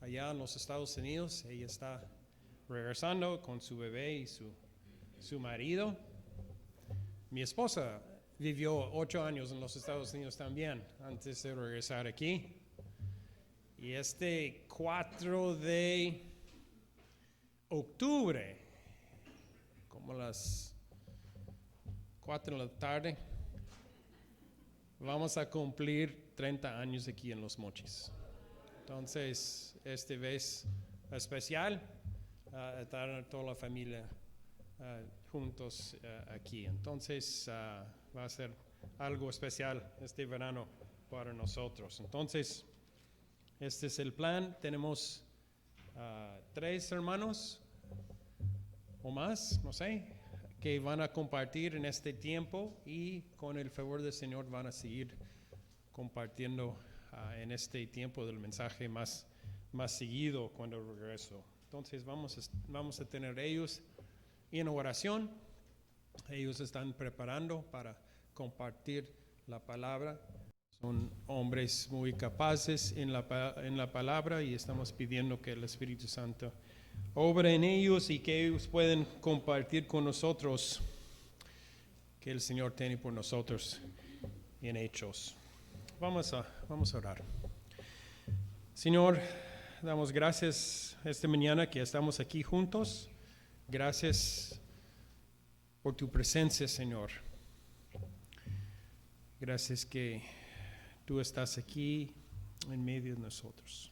allá en los Estados Unidos. Ella está regresando con su bebé y su marido. Mi esposa vivió 8 años en los Estados Unidos también, antes de regresar aquí. Y 4 de octubre, como las 4 de la tarde, vamos a cumplir 30 años aquí en Los Mochis. Entonces, esta vez especial, estar toda la familia juntos aquí. Entonces, va a ser algo especial este verano para nosotros. Entonces, este es el plan. Tenemos 3 hermanos o más, no sé, que van a compartir en este tiempo y con el favor del Señor van a seguir compartiendo en este tiempo del mensaje más seguido cuando regreso. Entonces vamos a tener ellos en oración. Ellos están preparando para compartir la palabra. Son hombres muy capaces en la palabra y estamos pidiendo que el Espíritu Santo obre en ellos y que ellos puedan compartir con nosotros que el Señor tiene por nosotros en Hechos. Vamos a orar. Señor, damos gracias esta mañana que estamos aquí juntos. Gracias por tu presencia, Señor. Gracias que tú estás aquí en medio de nosotros.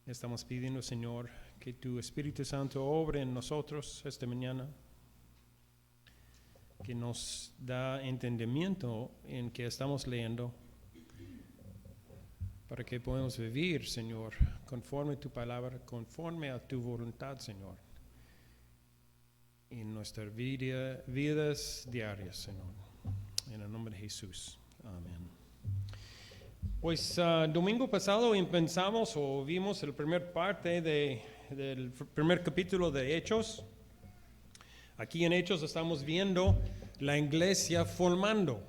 Estamos pidiendo, Señor, que tu Espíritu Santo obre en nosotros esta mañana, que nos da entendimiento en que estamos leyendo, para que podamos vivir, Señor, conforme a tu palabra, conforme a tu voluntad, Señor, en nuestras vidas diarias, Señor. En el nombre de Jesús. Amén. Pues domingo pasado empezamos o vimos la primera parte del primer capítulo de Hechos. Aquí en Hechos estamos viendo la iglesia formando.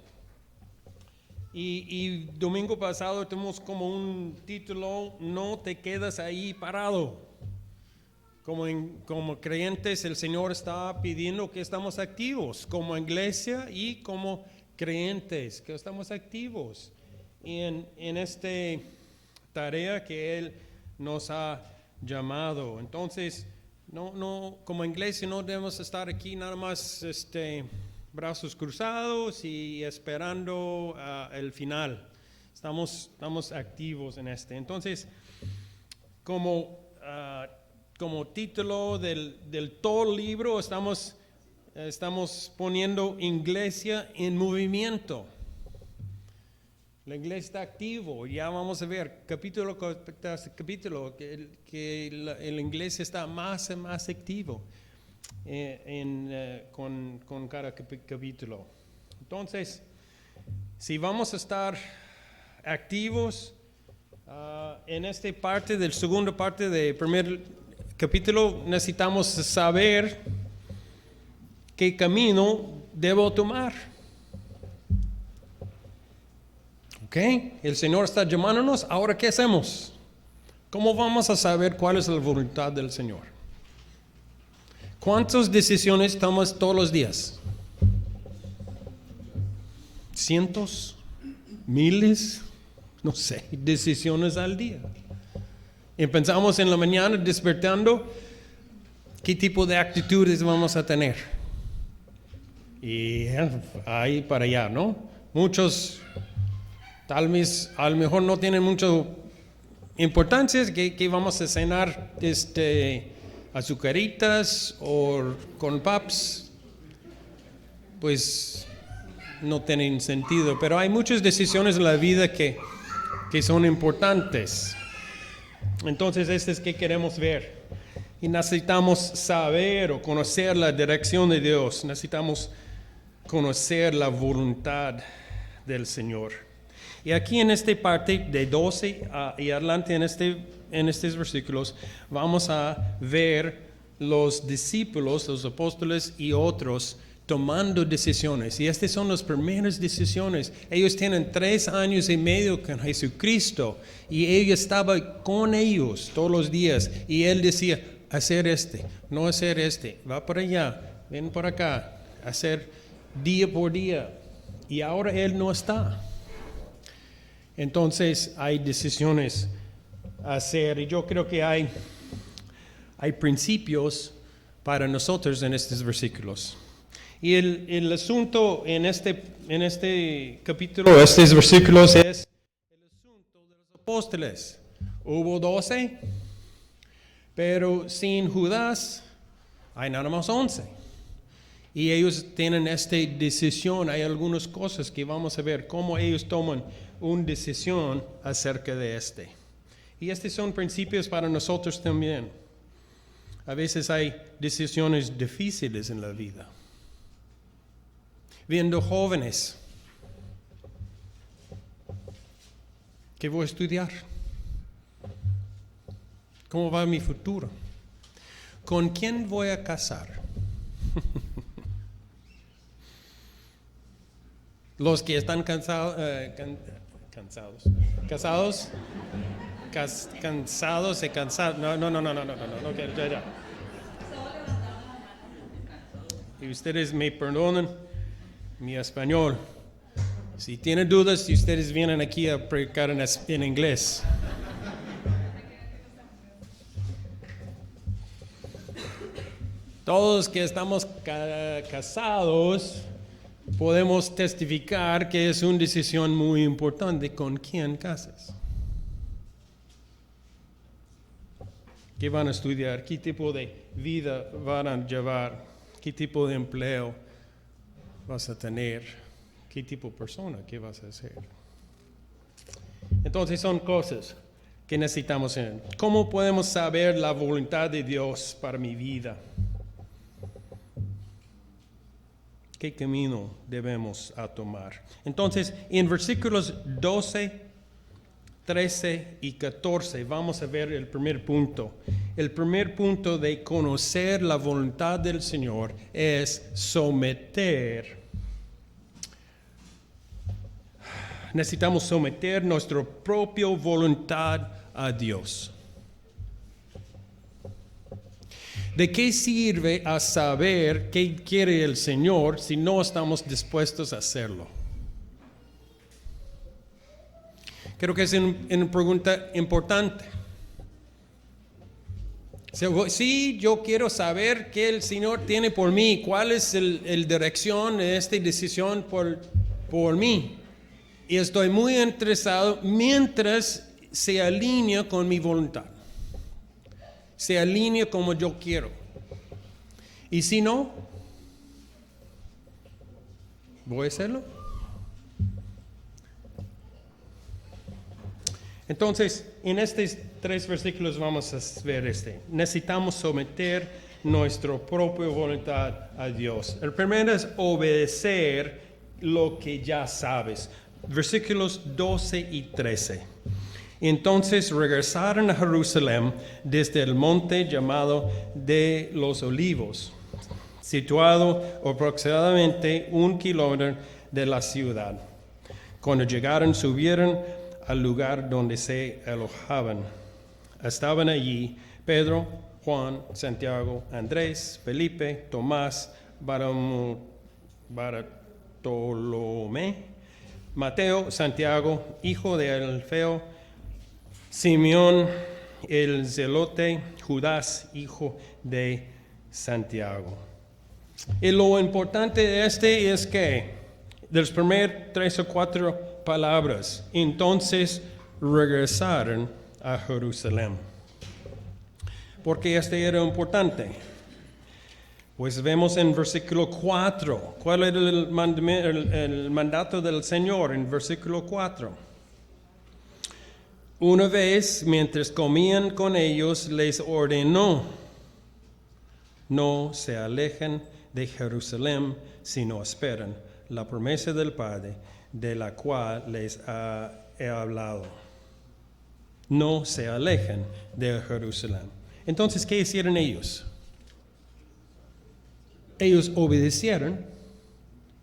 Y domingo pasado tuvimos como un título, no te quedas ahí parado. Como creyentes, el Señor está pidiendo que estamos activos como iglesia y como creyentes, que estamos activos en esta tarea que Él nos ha llamado. Entonces, no como iglesia no debemos estar aquí nada más brazos cruzados y esperando el final. Estamos activos en Entonces, como título del todo libro, estamos poniendo iglesia en movimiento. La iglesia está activo. Ya vamos a ver capítulo que la iglesia está más y más activo con cada capítulo. Entonces, si vamos a estar activos en esta parte del segunda parte del primer capítulo, necesitamos saber qué camino debo tomar. ¿Ok? El Señor está llamándonos. Ahora, ¿qué hacemos? ¿Cómo vamos a saber cuál es la voluntad del Señor? ¿Cuántas decisiones tomas todos los días? ¿Cientos? ¿Miles? No sé, decisiones al día. Y pensamos en la mañana despertando, ¿qué tipo de actitudes vamos a tener? Y ahí para allá, ¿no? Muchos, tal vez, a lo mejor no tienen mucha importancia, que vamos a cenar azucaritas o con paps, pues no tienen sentido. Pero hay muchas decisiones en la vida que son importantes. Entonces, es que queremos ver. Y necesitamos saber o conocer la dirección de Dios. Necesitamos conocer la voluntad del Señor. Y aquí en esta parte de 12 y adelante en estos versículos vamos a ver los discípulos, los apóstoles y otros tomando decisiones. Y estas son las primeras decisiones. Ellos tienen 3 años y medio con Jesucristo. Y ella estaba con ellos todos los días. Y él decía, hacer no hacer va para allá, ven por acá, hacer día por día. Y ahora él no está. Entonces hay decisiones a hacer. Y yo creo que hay principios para nosotros en estos versículos. Y el asunto en este capítulo, estos versículos, es el asunto de los apóstoles. Hubo 12, pero sin Judas hay nada más 11. Y ellos tienen esta decisión. Hay algunas cosas que vamos a ver cómo ellos toman una decisión acerca de Y estos son principios para nosotros también. A veces hay decisiones difíciles en la vida. Viendo jóvenes, ¿qué voy a estudiar? ¿Cómo va mi futuro? ¿Con quién voy a casar? Los que están cansados y cansados. No, ya. Y ustedes me perdonan mi español. Si tienen dudas, si ustedes vienen aquí a predicar en inglés. Todos que estamos casados podemos testificar que es una decisión muy importante con quién casas. ¿Qué van a estudiar? ¿Qué tipo de vida van a llevar? ¿Qué tipo de empleo vas a tener? ¿Qué tipo de persona que vas a ser? Entonces son cosas que necesitamos en. ¿Cómo podemos saber la voluntad de Dios para mi vida? ¿Qué camino debemos tomar? Entonces, en versículos 12, 13 y 14 vamos a ver el primer punto. El primer punto de conocer la voluntad del Señor es someter. Necesitamos someter nuestra propia voluntad a Dios. ¿De qué sirve a saber qué quiere el Señor si no estamos dispuestos a hacerlo? Creo que es una pregunta importante. Sí, yo quiero saber qué el Señor tiene por mí, cuál es la dirección de esta decisión por mí. Y estoy muy interesado mientras se alinea con mi voluntad. Se alinea como yo quiero. Y si no, ¿voy a hacerlo? Entonces, en estos 3 versículos vamos a ver necesitamos someter nuestra propia voluntad a Dios. El primero es obedecer lo que ya sabes. Versículos 12 y 13. Entonces regresaron a Jerusalén desde el monte llamado de los Olivos, situado aproximadamente 1 kilómetro de la ciudad. Cuando llegaron, subieron al lugar donde se alojaban. Estaban allí Pedro, Juan, Santiago, Andrés, Felipe, Tomás, Bartolomé, Mateo, Santiago, hijo de Alfeo, Simeón el Zelote, Judas, hijo de Santiago. Y lo importante de es que, de las primeras 3 o 4 palabras, entonces regresaron a Jerusalén. Porque era importante. Pues vemos en versículo 4, ¿cuál era el mandato del Señor en versículo 4? Una vez, mientras comían con ellos, les ordenó, no se alejen de Jerusalén, sino esperen la promesa del Padre, de la cual les he hablado. No se alejen de Jerusalén. Entonces, ¿qué hicieron ellos? Ellos obedecieron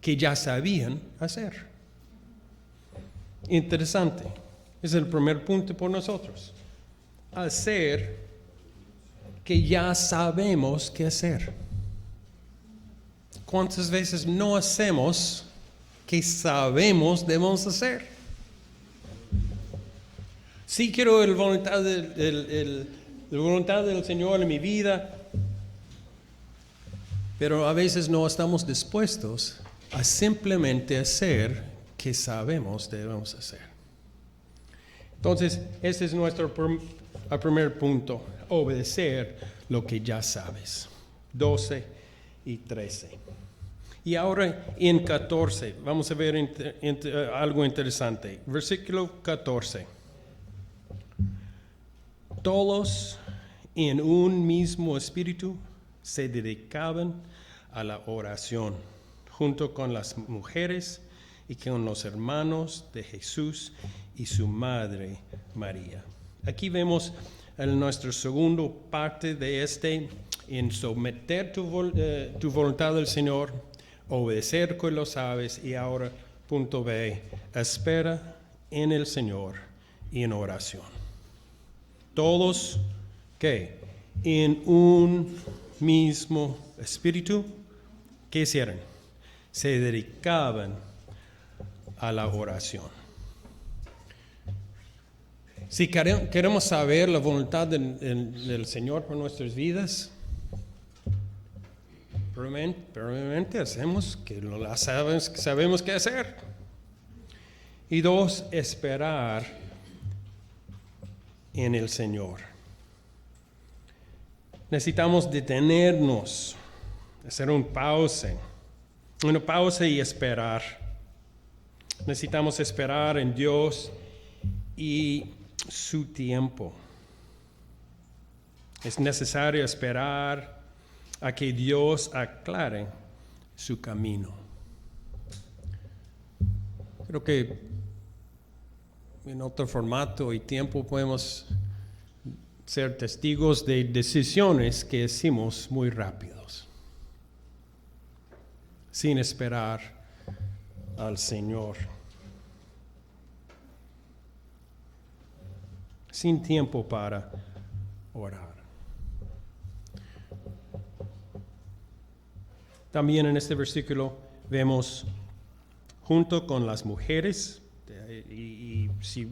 que ya sabían hacer. Interesante. Es el primer punto por nosotros. Hacer que ya sabemos qué hacer. ¿Cuántas veces no hacemos que sabemos debemos hacer? Sí quiero la voluntad del Señor en mi vida, pero a veces no estamos dispuestos a simplemente hacer que sabemos debemos hacer. Entonces, ese es nuestro primer punto, obedecer lo que ya sabes. 12 y 13. Y ahora en 14, vamos a ver algo interesante. Versículo 14. Todos en un mismo espíritu se dedicaban a la oración, junto con las mujeres y con los hermanos de Jesús y su madre María. Aquí vemos en nuestra segunda parte de en someter tu voluntad al Señor, obedecer que lo sabes, y ahora, punto B, espera en el Señor y en oración. Todos, ¿qué? En un mismo espíritu, ¿qué hicieron? Se dedicaban a la oración. Si queremos saber la voluntad del Señor por nuestras vidas, probablemente hacemos que sabemos qué hacer. Y 2, esperar en el Señor. Necesitamos detenernos, hacer una pausa y esperar. Necesitamos esperar en Dios y su tiempo. Es necesario esperar a que Dios aclare su camino. Creo que en otro formato y tiempo podemos ser testigos de decisiones que hicimos muy rápidos, sin esperar al Señor, sin tiempo para orar. También en este versículo vemos junto con las mujeres, y si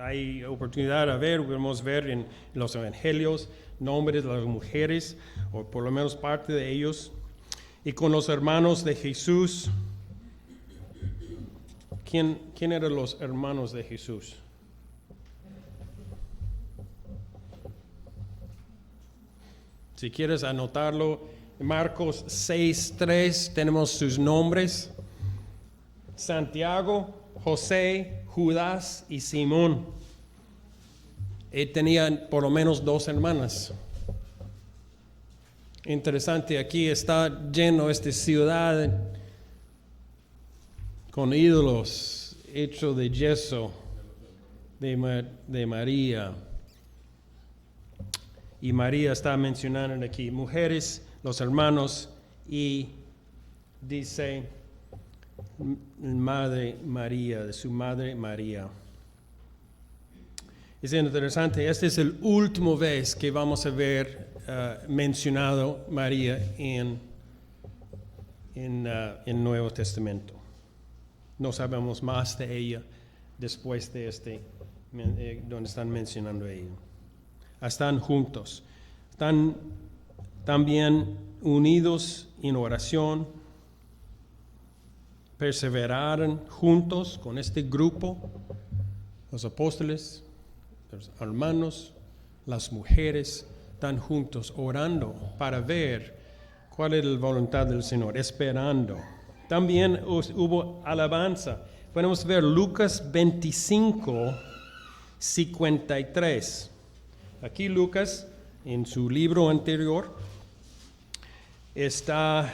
hay oportunidad a ver, podemos ver en los evangelios nombres de las mujeres, o por lo menos parte de ellos, y con los hermanos de Jesús. ¿Quién eran los hermanos de Jesús? Si quieres anotarlo, Marcos 6:3 tenemos sus nombres: Santiago, José, Judas y Simón. Él tenía por lo menos 2 hermanas. Interesante, aquí está lleno esta ciudad con ídolos hechos de yeso de María. Y María está mencionando aquí mujeres, los hermanos, y dice Madre María, de su madre María. Es interesante, esta es la última vez que vamos a ver mencionado María en el Nuevo Testamento. No sabemos más de ella después de donde están mencionando a ella. Están juntos, están también unidos en oración, perseveraron juntos con este grupo, los apóstoles, los hermanos, las mujeres, están juntos orando para ver cuál es la voluntad del Señor, esperando. También hubo alabanza. Podemos ver Lucas 25:53. Aquí Lucas, en su libro anterior, está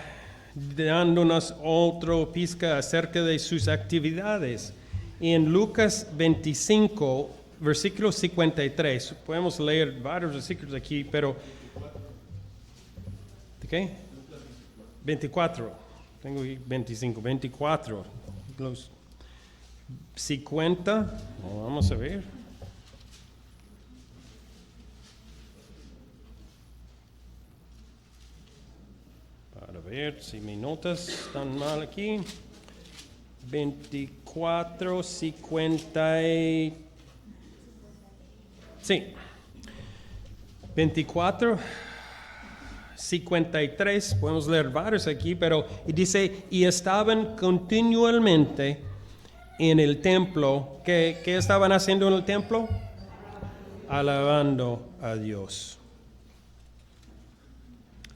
dándonos otra pizca acerca de sus actividades. En Lucas 25, versículo 53, podemos leer varios versículos aquí, pero ¿qué? 24. tengo 25, 24, los 50, vamos a ver. Para ver si mis notas están mal aquí. 24, 50 y... Sí. 24, 53, podemos leer varios aquí, pero dice, y estaban continuamente en el templo. ¿Qué estaban haciendo en el templo? Alabando a Dios.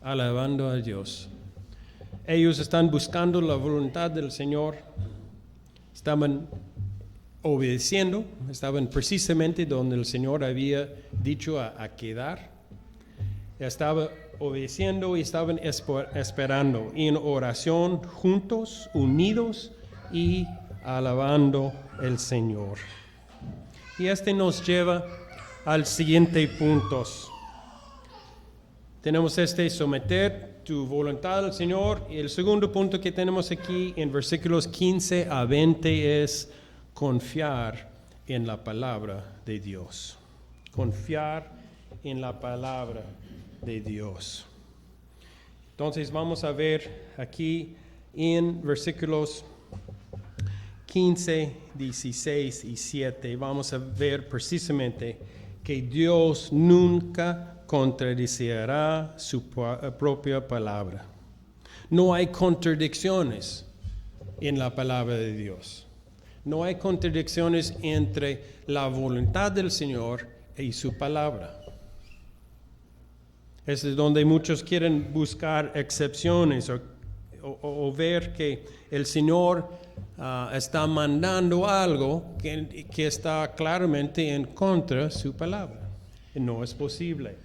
Alabando a Dios. Ellos están buscando la voluntad del Señor. Estaban obedeciendo, estaban precisamente donde el Señor había dicho a quedar. Estaban obedeciendo y estaban esperando en oración juntos, unidos y alabando al Señor. Y este nos lleva al siguiente punto. Tenemos someter tu voluntad al Señor. Y el segundo punto que tenemos aquí en versículos 15 a 20 es confiar en la palabra de Dios. Confiar en la palabra de Dios. Entonces vamos a ver aquí en versículos 15, 16 y 7, vamos a ver precisamente que Dios nunca contradecirá su propia palabra. No hay contradicciones en la palabra de Dios. No hay contradicciones entre la voluntad del Señor y su palabra. Es donde muchos quieren buscar excepciones o ver que el Señor está mandando algo que está claramente en contra de su palabra. Y no es posible.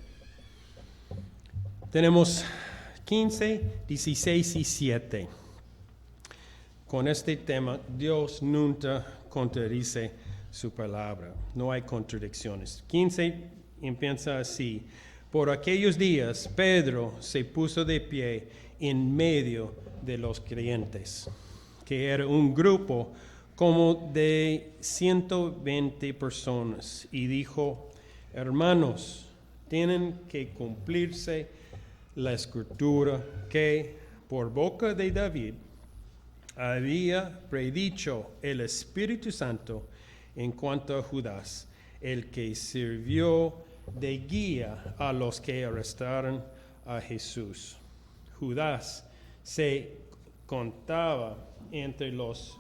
Tenemos 15, 16 y 7. Con este tema, Dios nunca contradice su palabra. No hay contradicciones. 15 empieza así. Por aquellos días, Pedro se puso de pie en medio de los creyentes, que era un grupo como de 120 personas, y dijo: hermanos, tienen que cumplirse la escritura que por boca de David había predicho el Espíritu Santo en cuanto a Judas, el que sirvió de guía a los que arrestaron a Jesús. Judas se contaba entre los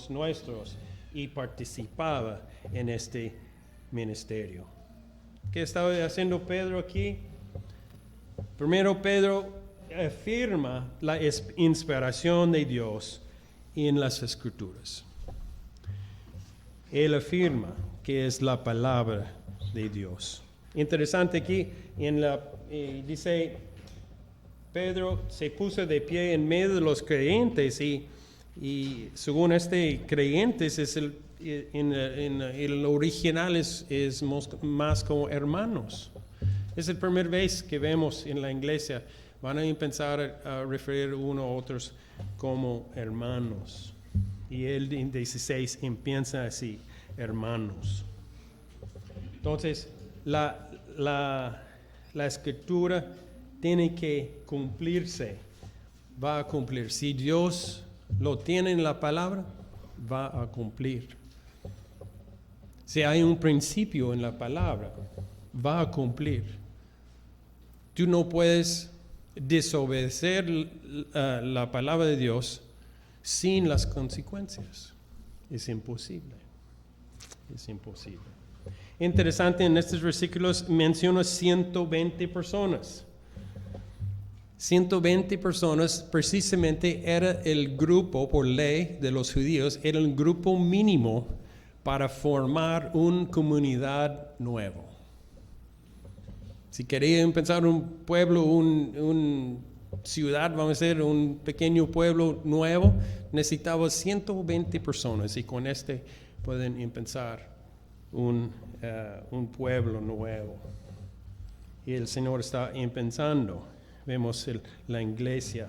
nuestros y participaba en este ministerio. ¿Qué estaba haciendo Pedro aquí? Primero, Pedro afirma la inspiración de Dios en las Escrituras. Él afirma que es la palabra de Dios. Interesante aquí, dice, Pedro se puso de pie en medio de los creyentes y según creyentes en el original es más como hermanos. Es la primera vez que vemos en la iglesia, van a empezar a referir uno a otros como hermanos. Y él en 16 empieza así, hermanos. Entonces, la escritura tiene que cumplirse, va a cumplir. Si Dios lo tiene en la palabra, va a cumplir. Si hay un principio en la palabra, va a cumplir. Tú no puedes desobedecer la palabra de Dios sin las consecuencias. Es imposible. Es imposible. Interesante, en estos versículos menciona 120 personas. 120 personas precisamente era el grupo, por ley de los judíos, era el grupo mínimo para formar una comunidad nueva. Si querían pensar un pueblo, una ciudad, vamos a decir, un pequeño pueblo nuevo, necesitaba 120 personas y con pueden empezar un pueblo nuevo. Y el Señor está empezando. Vemos la iglesia.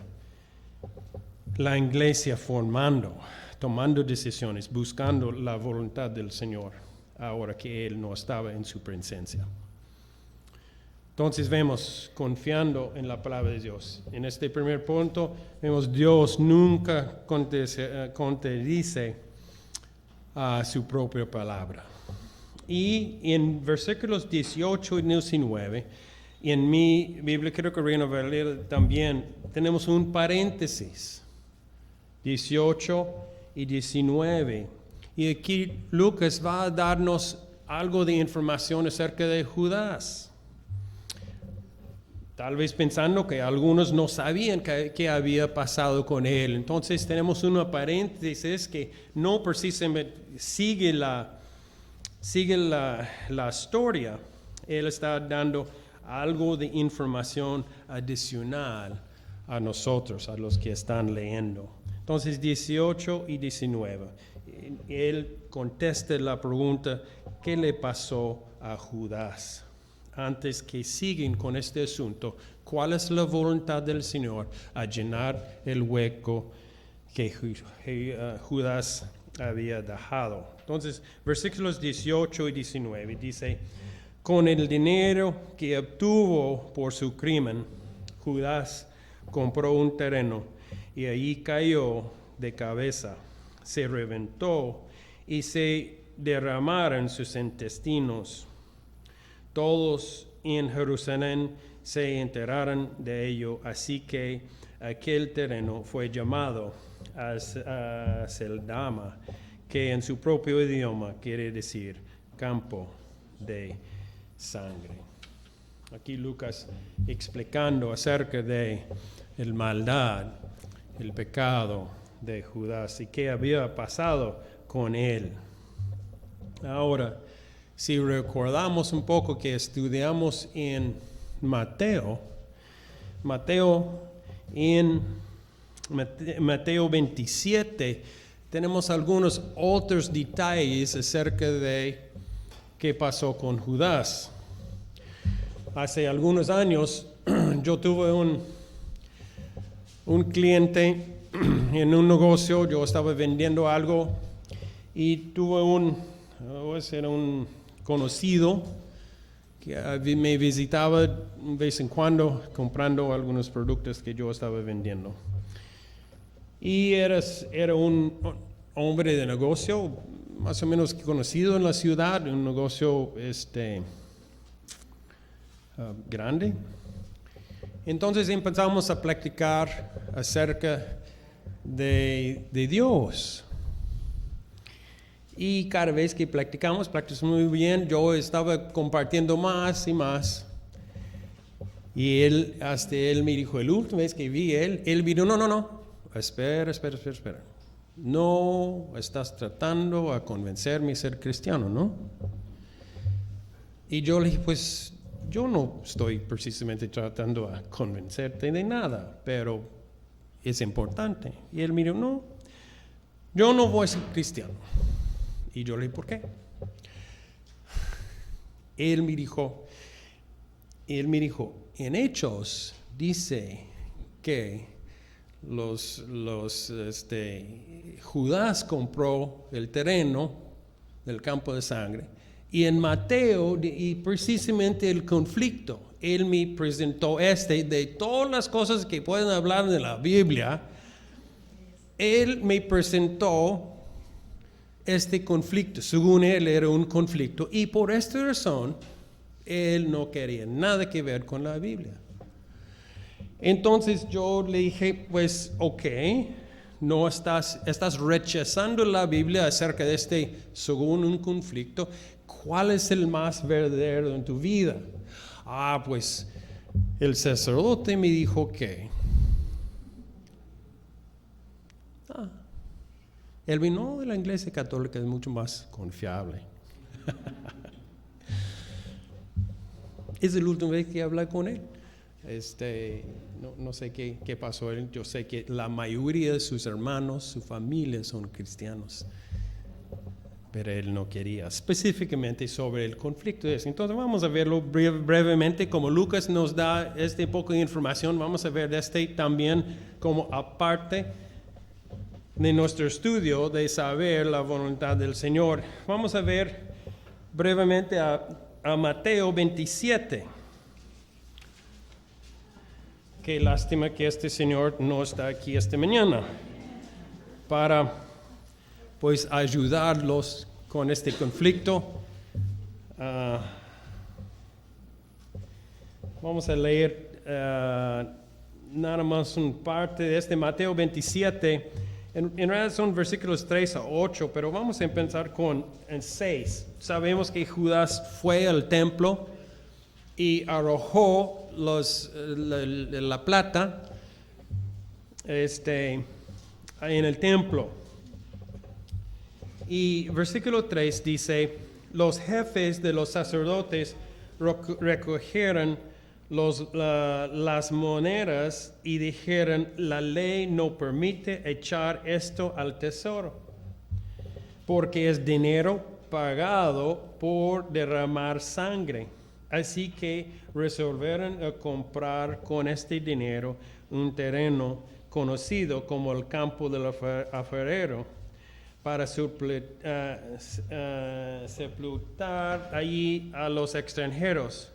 la iglesia formando, tomando decisiones, buscando la voluntad del Señor, ahora que Él no estaba en su presencia. Entonces vemos confiando en la palabra de Dios. En este primer punto vemos Dios nunca contradice a su propia palabra. Y en versículos 18 y 19, y en mi Biblia creo que Reina Valera también, tenemos un paréntesis, 18 y 19. Y aquí Lucas va a darnos algo de información acerca de Judas. Tal vez pensando que algunos no sabían qué había pasado con él. Entonces tenemos una paréntesis que no precisamente sigue la historia. Él está dando algo de información adicional a nosotros, a los que están leyendo. Entonces 18 y 19. Él contesta la pregunta, ¿qué le pasó a Judas? Antes que siguen con este asunto, ¿cuál es la voluntad del Señor a llenar el hueco que Judas había dejado? Entonces, versículos 18 y 19 dice, con el dinero que obtuvo por su crimen, Judas compró un terreno y allí cayó de cabeza, se reventó y se derramaron sus intestinos. Todos en Jerusalén se enteraron de ello, así que aquel terreno fue llamado Aceldama, que en su propio idioma quiere decir campo de sangre. Aquí Lucas explicando acerca de la maldad, el pecado de Judas y qué había pasado con él. Ahora, si recordamos un poco que estudiamos en Mateo 27, tenemos algunos otros detalles acerca de qué pasó con Judas. Hace algunos años yo tuve un cliente en un negocio, yo estaba vendiendo algo y tuve un conocido que me visitaba de vez en cuando comprando algunos productos que yo estaba vendiendo. Y era un hombre de negocio más o menos conocido en la ciudad, un negocio grande. Entonces empezamos a platicar acerca de Dios. Y cada vez que practicamos muy bien, yo estaba compartiendo más y más. Y él me dijo, la última vez que vi él vino, no, espera. No estás tratando a convencerme a ser cristiano, ¿no? Y yo le dije, pues yo no estoy precisamente tratando a convencerte de nada, pero es importante. Y él me dijo, no, yo no voy a ser cristiano. Y yo le dije, ¿por qué? Él me dijo, en Hechos dice que Judas compró el terreno del campo de sangre. Y en Mateo, y precisamente el conflicto, él me presentó de todas las cosas que pueden hablar de la Biblia, él me presentó este conflicto. Según él era un conflicto y por esta razón él no quería nada que ver con la Biblia. Entonces yo le dije, pues ok, no estás rechazando la Biblia acerca de según un conflicto. ¿Cuál es el más verdadero en tu vida? Pues el sacerdote me dijo que el vino de la Iglesia Católica es mucho más confiable. Es la última vez que hablé con él. No sé qué pasó. Yo sé que la mayoría de sus hermanos, su familia son cristianos. Pero él no quería específicamente sobre el conflicto de eso. Entonces vamos a verlo brevemente. Como Lucas nos da poco de información, vamos a ver también como aparte de nuestro estudio de saber la voluntad del Señor. Vamos a ver brevemente a Mateo 27. Qué lástima que este señor no está aquí esta mañana para pues ayudarlos con este conflicto. Vamos a leer nada más una parte de este Mateo 27. En realidad son versículos 3 a 8, pero vamos a empezar en 6. Sabemos que Judas fue al templo y arrojó la plata en el templo. Y versículo 3 dice, los jefes de los sacerdotes recogieron las monedas y dijeron, la ley no permite echar esto al tesoro, porque es dinero pagado por derramar sangre. Así que resolvieron comprar con este dinero un terreno conocido como el campo del alfarero para sepultar allí a los extranjeros.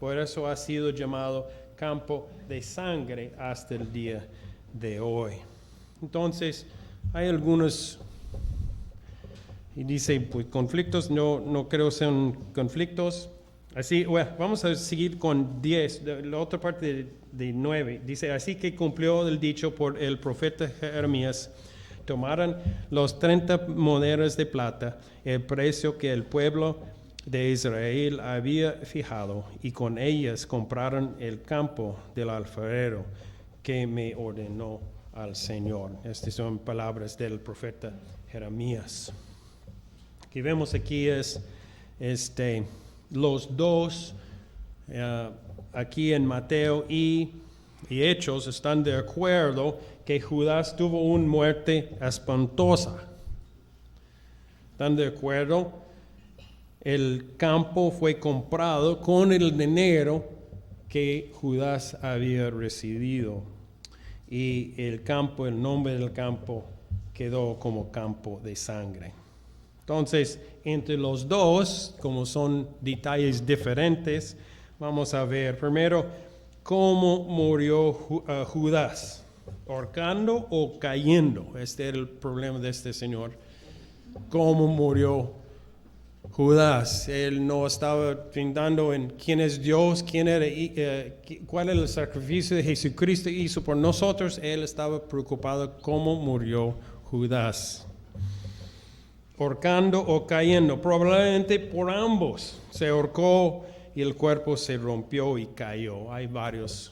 Por eso ha sido llamado campo de sangre hasta el día de hoy. Entonces, hay algunos, y dice, pues conflictos, no creo sean conflictos. Así, bueno, vamos a seguir con 10, la otra parte de 9. Dice, así que cumplió el dicho por el profeta Jeremías. Tomaron los 30 monedas de plata, el precio que el pueblo de Israel había fijado, y con ellas compraron el campo del alfarero que me ordenó al Señor. Estas son palabras del profeta Jeremías. Que vemos aquí es los dos, aquí en Mateo y Hechos, están de acuerdo que Judas tuvo una muerte espantosa. ¿Están de acuerdo? El campo fue comprado con el dinero que Judas había recibido. Y el nombre del campo quedó como campo de sangre. Entonces, entre los dos, como son detalles diferentes, vamos a ver primero cómo murió Judas. ¿Ahorcando o cayendo? Este era el problema de este señor. ¿Cómo murió Judas? Él no estaba pensando en quién es Dios, cuál es el sacrificio de Jesucristo hizo por nosotros. Él estaba preocupado cómo murió Judas. Ahorcando o cayendo, probablemente por ambos. Se ahorcó y el cuerpo se rompió y cayó. Hay varios.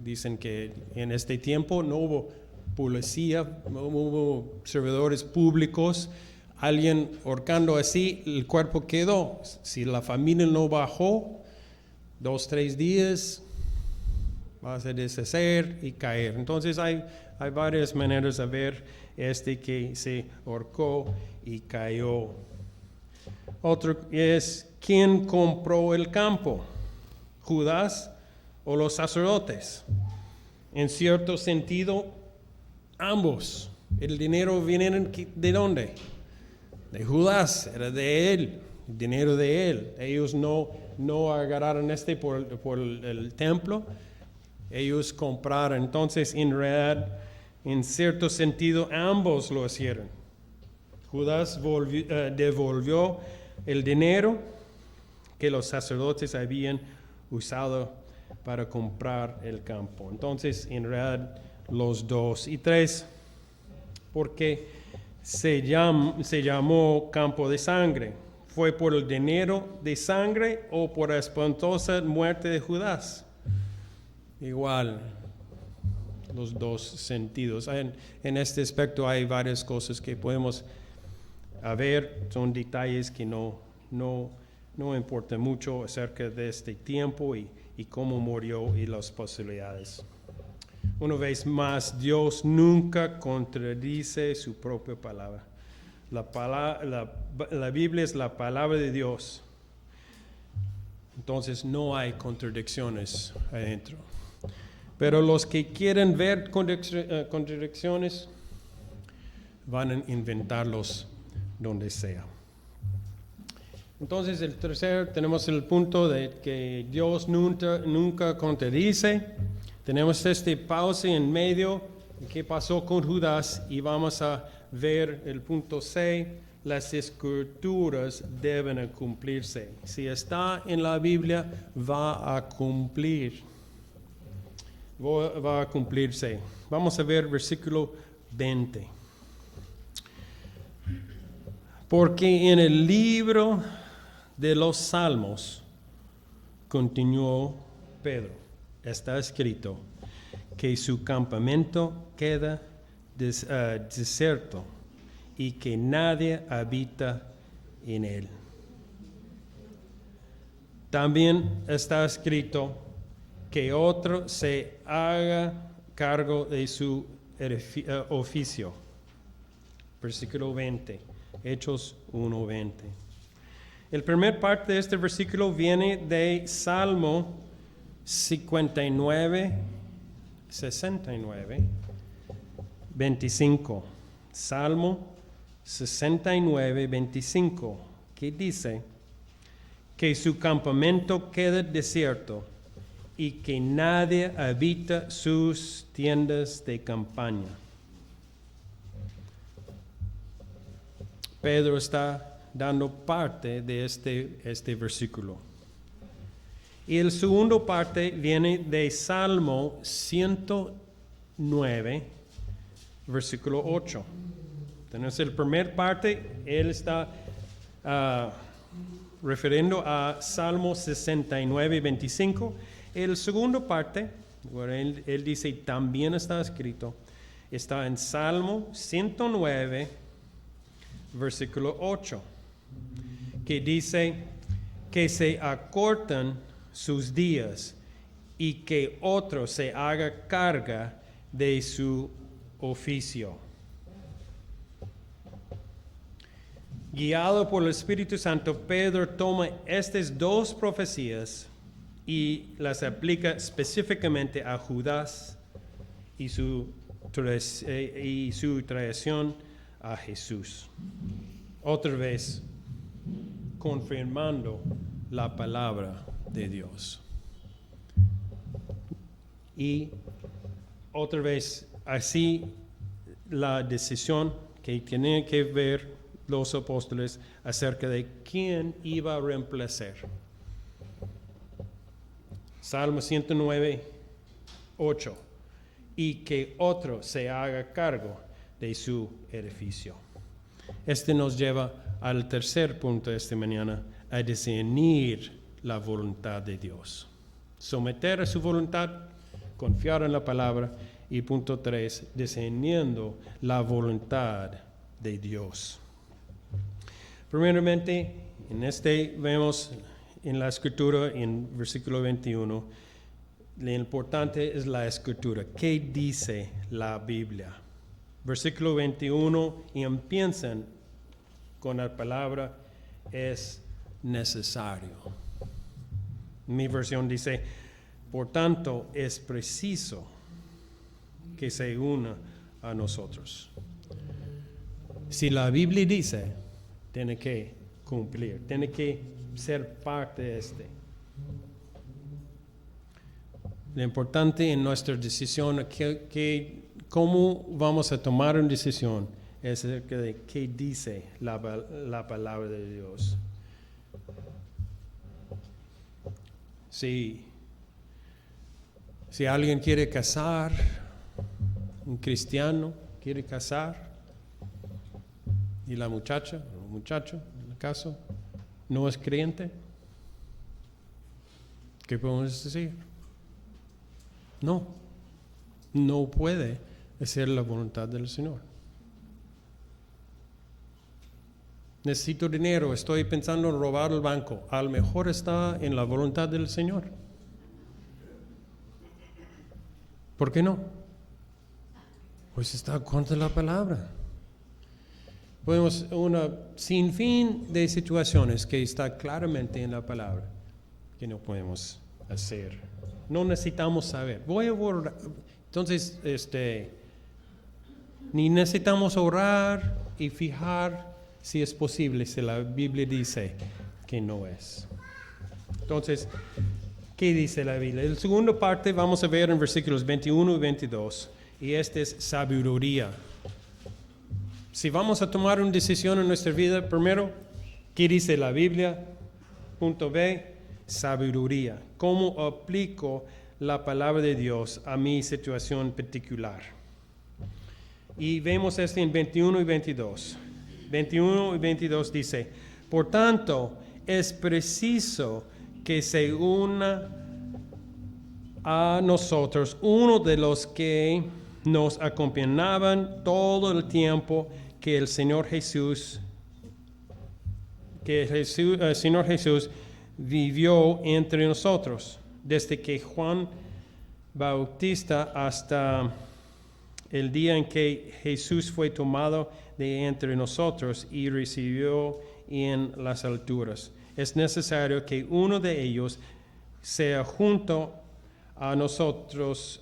Dicen que en este tiempo no hubo policía, no hubo servidores públicos. Alguien ahorcando así, el cuerpo quedó. Si la familia no bajó, 2-3 días, va a deshacer y caer. Entonces hay varias maneras de ver que se ahorcó y cayó. Otro es, ¿quién compró el campo? ¿Judas o los sacerdotes? En cierto sentido, ambos. El dinero viene ¿de dónde? De Judas, era de él, el dinero de él. Ellos no agarraron por el templo, ellos compraron. Entonces, en realidad, en cierto sentido, ambos lo hicieron. Judas devolvió el dinero que los sacerdotes habían usado para comprar el campo. Entonces, en realidad, los dos. Y 3, porque se llamó campo de sangre. ¿Fue por el dinero de sangre o por la espantosa muerte de Judas? Igual, los dos sentidos. En este aspecto hay varias cosas que podemos ver, son detalles que no importa mucho acerca de este tiempo y cómo murió y las posibilidades. Una vez más, Dios nunca contradice su propia palabra. La Biblia es la palabra de Dios. Entonces no hay contradicciones adentro. Pero los que quieren ver contradicciones, van a inventarlos donde sea. Entonces, el tercero, tenemos el punto de que Dios nunca contradice. Tenemos este pausa en medio, qué pasó con Judas, y vamos a ver el punto C. Las escrituras deben cumplirse. Si está en la Biblia, va a cumplir. Va a cumplirse. Vamos a ver versículo 20. Porque en el libro de los Salmos, continuó Pedro, está escrito que su campamento queda desierto y que nadie habita en él. También está escrito que otro se haga cargo de su oficio. Versículo 20, Hechos 1:20. El primer parte de este versículo viene de Salmo 69, 25. Salmo 69, 25, que dice que su campamento queda desierto y que nadie habita sus tiendas de campaña. Pedro está dando parte de este versículo. Y el segundo parte viene de Salmo 109, versículo 8. Entonces, el primer parte, él está refiriendo a Salmo 69, 25. El segundo parte, bueno, él dice, también está escrito, está en Salmo 109, versículo 8, que dice que se acortan sus días y que otro se haga carga de su oficio. Guiado por el Espíritu Santo, Pedro toma estas dos profecías y las aplica específicamente a Judas y su traición a Jesús. Otra vez, confirmando la palabra de Dios. Y otra vez, así la decisión que tienen que ver los apóstoles acerca de quién iba a reemplazar. Salmo 109, 8. Y que otro se haga cargo de su edificio. Este nos lleva al tercer punto de esta mañana, a discernir la voluntad de Dios. Someter a su voluntad, confiar en la palabra. Y punto 3, discerniendo la voluntad de Dios. Primeramente, vemos en la escritura, en versículo 21, lo importante es la escritura. ¿Qué dice la Biblia? Versículo 21, y empiezan con la palabra es necesario. Mi versión dice, por tanto, es preciso que se una a nosotros. Si la Biblia dice, tiene que cumplir, tiene que ser parte de Lo importante en nuestra decisión, cómo vamos a tomar una decisión, es acerca de qué dice la palabra de Dios. Si alguien quiere casar, un cristiano quiere casar, y la muchacha, o el muchacho, en el caso, no es creyente, ¿qué podemos decir? No puede hacer la voluntad del Señor. Necesito dinero, estoy pensando en robar el banco. A lo mejor está en la voluntad del Señor. ¿Por qué no? Pues está contra la palabra. Podemos una sinfín de situaciones que está claramente en la palabra que no podemos hacer. No necesitamos saber. Voy a borrar. Entonces, ni necesitamos orar y fijar si es posible, si la Biblia dice que no es. Entonces, ¿qué dice la Biblia? La segunda parte vamos a ver en versículos 21 y 22, y este es sabiduría. Si vamos a tomar una decisión en nuestra vida, primero, ¿qué dice la Biblia? Punto B, sabiduría. ¿Cómo aplico la palabra de Dios a mi situación particular? Y vemos esto en 21 y 22. 21 y 22 dice, por tanto, es preciso que se una a nosotros uno de los que nos acompañaban todo el tiempo que el Señor Jesús vivió entre nosotros, desde que Juan Bautista hasta el día en que Jesús fue tomado de entre nosotros y recibió en las alturas. Es necesario que uno de ellos sea junto a nosotros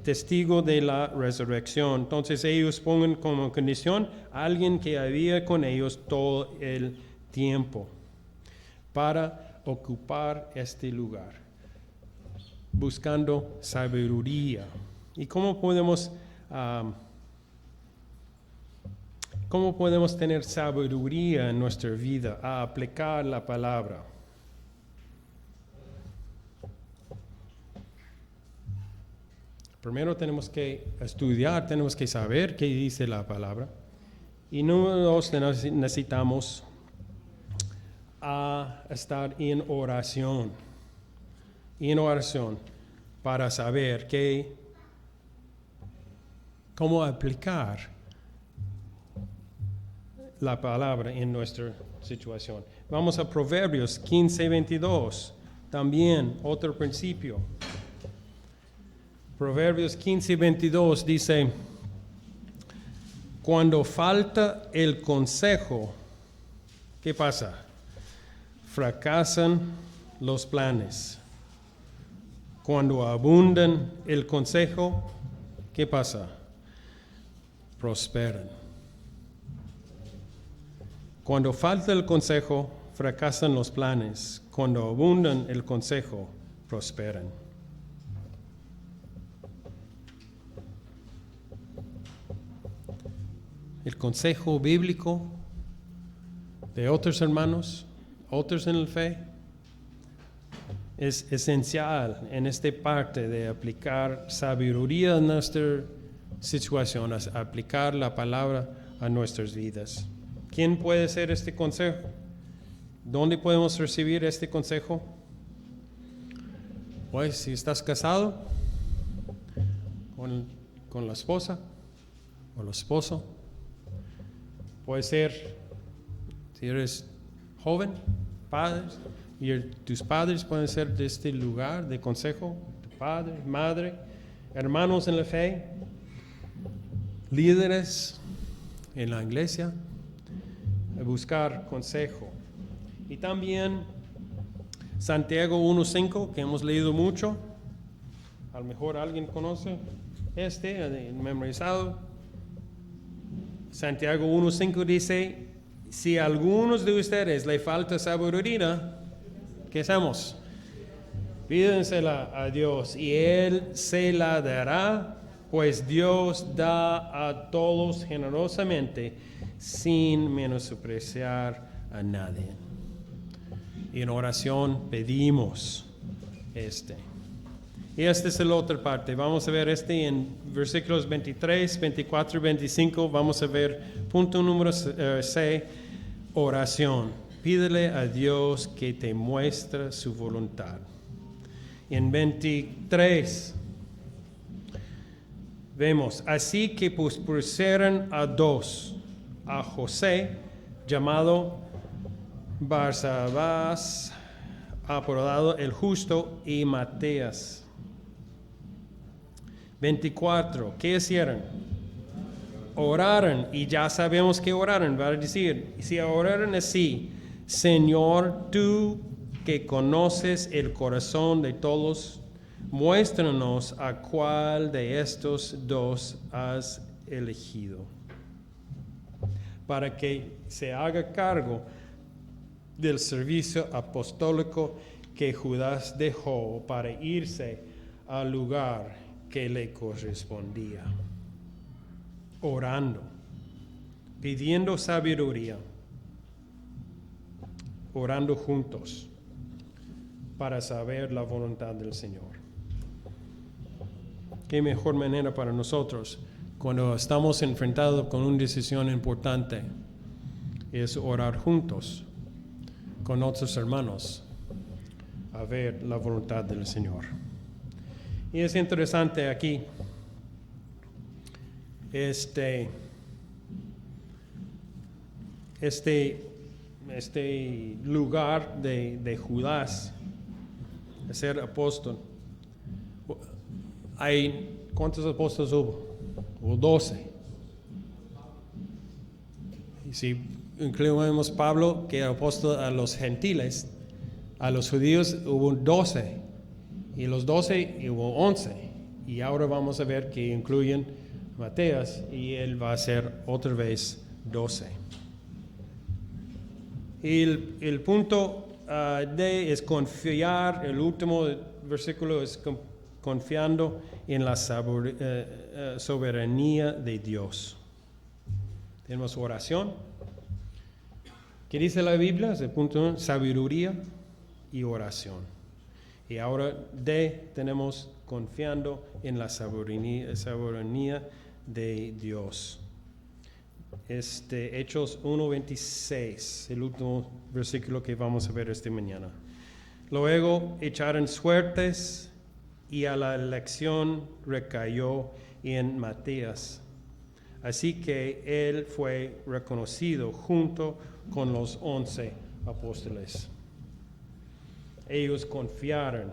testigo de la resurrección. Entonces ellos pongan como condición a alguien que había con ellos todo el tiempo para ocupar este lugar, buscando sabiduría. ¿Y cómo podemos tener sabiduría en nuestra vida a aplicar la palabra? Primero tenemos que estudiar, tenemos que saber qué dice la palabra. Y número dos, necesitamos estar en oración. En oración para saber cómo aplicar la palabra en nuestra situación. Vamos a Proverbios 15:22, también otro principio. Proverbios 15:22 dice, cuando falta el consejo, ¿qué pasa? Fracasan los planes. Cuando abundan el consejo, ¿qué pasa? Prosperan. Cuando falta el consejo, fracasan los planes. Cuando abundan el consejo, prosperan. El consejo bíblico de otros hermanos, otros en la fe, es esencial en esta parte de aplicar sabiduría a nuestra situación, aplicar la palabra a nuestras vidas. ¿Quién puede ser este consejo? ¿Dónde podemos recibir este consejo? Pues si estás casado con la esposa o el esposo, puede ser si eres joven, padres, y tus padres pueden ser de este lugar de consejo, tu padre, madre, hermanos en la fe, líderes en la iglesia, a buscar consejo. Y también Santiago 1:5, que hemos leído mucho, a lo mejor alguien conoce memorizado. Santiago 1:5 dice, si a algunos de ustedes le falta sabiduría, ¿qué hacemos? Pídensela a Dios y Él se la dará, pues Dios da a todos generosamente sin menospreciar a nadie. Y en oración pedimos Y esta es la otra parte. Vamos a ver en versículos 23, 24 y 25. Vamos a ver punto número C, oración. Pídele a Dios que te muestre su voluntad. En 23 vemos, así que pusieron a dos, a José, llamado Barsabás, apodado el justo, y Matías. 24, ¿qué hicieron? Oraron, y ya sabemos que oraron, va a decir, si oraron así, Señor, tú que conoces el corazón de todos, muéstranos a cuál de estos dos has elegido, para que se haga cargo del servicio apostólico que Judas dejó para irse al lugar que le correspondía, orando, pidiendo sabiduría, orando juntos para saber la voluntad del Señor. Qué mejor manera para nosotros cuando estamos enfrentados con una decisión importante es orar juntos con otros hermanos a ver la voluntad del Señor. Y es interesante aquí este lugar de Judas de ser apóstol. ¿Cuántos apóstoles hubo? Hubo 12. Y si incluimos Pablo, que era apóstol a los gentiles, a los judíos hubo 12. Y los 12 hubo 11. Y ahora vamos a ver que incluyen Mateas y él va a ser otra vez 12. Y el punto D es confiar. El último versículo es confiando en la soberanía de Dios. Tenemos oración. ¿Qué dice la Biblia? Es el punto sabiduría y oración. Y ahora D tenemos confiando en la soberanía de Dios. Hechos 1:26, el último versículo que vamos a ver esta mañana. Luego echaron suertes y a la elección recayó en Matías. Así que él fue reconocido junto con los 11 apóstoles. Ellos confiaron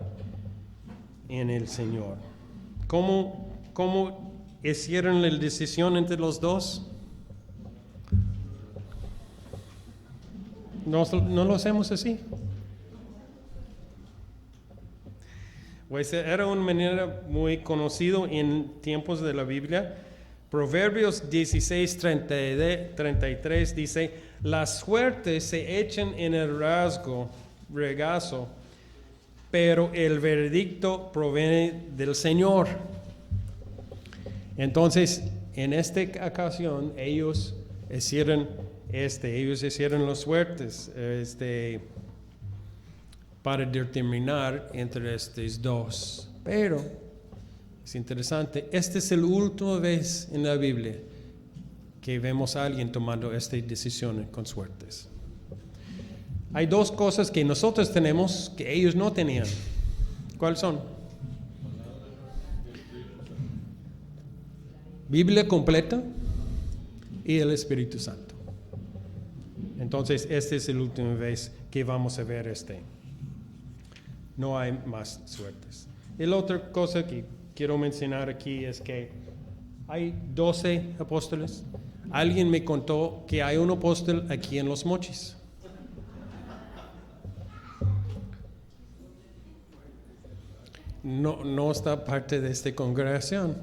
en el Señor. ¿Cómo hicieron la decisión entre los dos? No lo hacemos así. Pues era una manera muy conocida en tiempos de la Biblia. Proverbios 16:33 dice: las suertes se echan en el regazo, pero el veredicto proviene del Señor. Entonces, en esta ocasión, ellos hicieron las suertes para determinar entre estos dos. Pero es interesante, esta es la última vez en la Biblia que vemos a alguien tomando esta decisión con suertes. Hay dos cosas que nosotros tenemos que ellos no tenían. ¿Cuáles son? Biblia completa y el Espíritu Santo. Entonces, esta es la última vez que vamos a ver No hay más suertes. Y la otra cosa que quiero mencionar aquí es que hay 12 apóstoles. Alguien me contó que hay un apóstol aquí en Los Mochis. No está parte de esta congregación.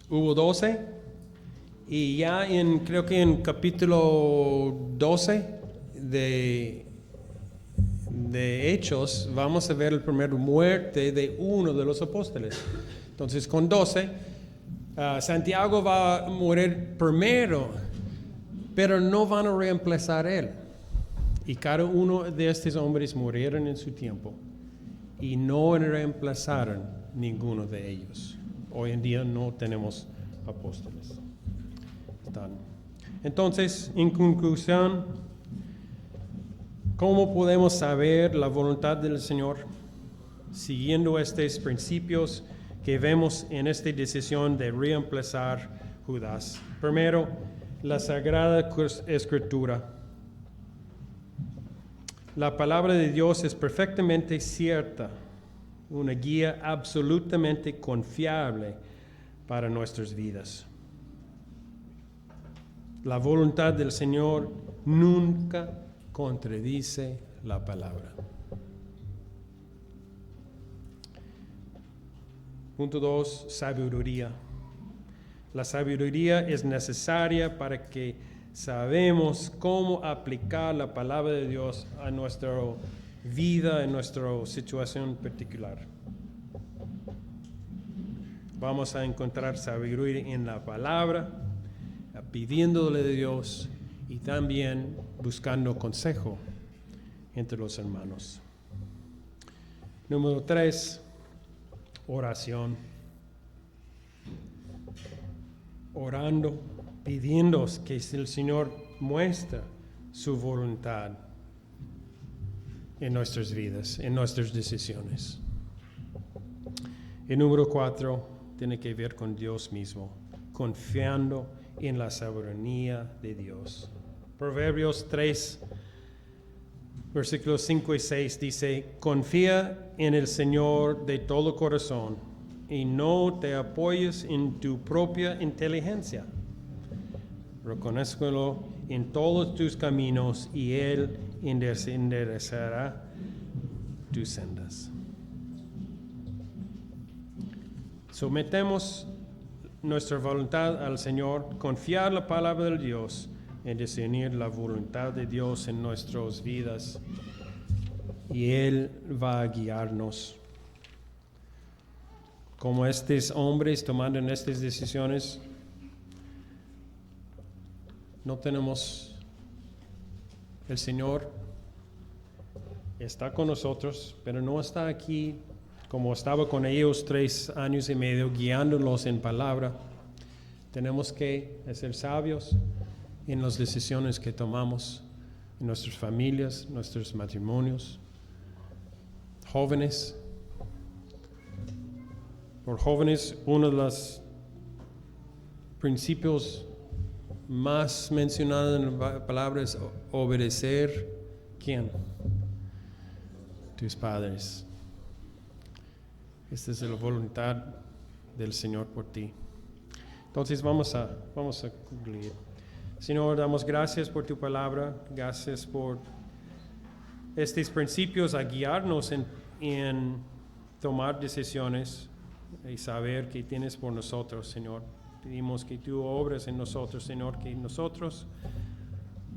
Hubo 12 y ya creo que en capítulo 12 de Hechos vamos a ver la primera muerte de uno de los apóstoles. Entonces con 12 Santiago va a morir primero, pero no van a reemplazar a él. Y cada uno de estos hombres murieron en su tiempo y no reemplazaron ninguno de ellos. Hoy en día no tenemos apóstoles. Entonces, en conclusión, ¿cómo podemos saber la voluntad del Señor? Siguiendo estos principios que vemos en esta decisión de reemplazar Judas. Primero, la Sagrada Escritura. La palabra de Dios es perfectamente cierta, una guía absolutamente confiable para nuestras vidas. La voluntad del Señor nunca contradice la palabra. Punto 2, sabiduría. La sabiduría es necesaria para que sabemos cómo aplicar la palabra de Dios a nuestra vida, en nuestra situación particular. Vamos a encontrar sabiduría en la palabra, pidiéndole de Dios y también buscando consejo entre los hermanos. Número 3, oración. Orando, pidiendo que el Señor muestre su voluntad en nuestras vidas, en nuestras decisiones. Y número 4, tiene que ver con Dios mismo, confiando en la soberanía de Dios. Proverbios 3, versículos 5 y 6 dice, confía en el Señor de todo corazón y no te apoyes en tu propia inteligencia. Reconócelo en todos tus caminos y Él enderezará tus sendas. Sometemos nuestra voluntad al Señor, confiar la palabra de Dios y discernir la voluntad de Dios en nuestras vidas. Y Él va a guiarnos. Como estos hombres tomando estas decisiones, no tenemos, el Señor está con nosotros, pero no está aquí como estaba con ellos 3 años y medio, guiándolos en palabra. Tenemos que ser sabios en las decisiones que tomamos en nuestras familias, nuestros matrimonios. Jóvenes, por jóvenes, uno de los principios más mencionados en la palabra es obedecer. ¿Quién? Tus padres. Esta es la voluntad del Señor por ti. Entonces vamos a concluir. Señor, damos gracias por tu palabra, gracias por estos principios a guiarnos en tomar decisiones y saber que tienes por nosotros, Señor. Pedimos que tú obres en nosotros, Señor, que nosotros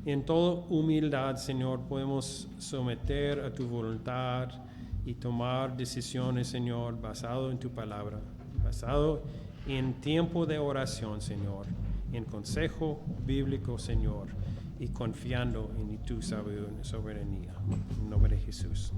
en toda humildad, Señor, podemos someter a tu voluntad y tomar decisiones, Señor, basado en tu palabra, basado en tiempo de oración, Señor, en consejo bíblico, Señor, y confiando en tu soberanía. En nombre de Jesús.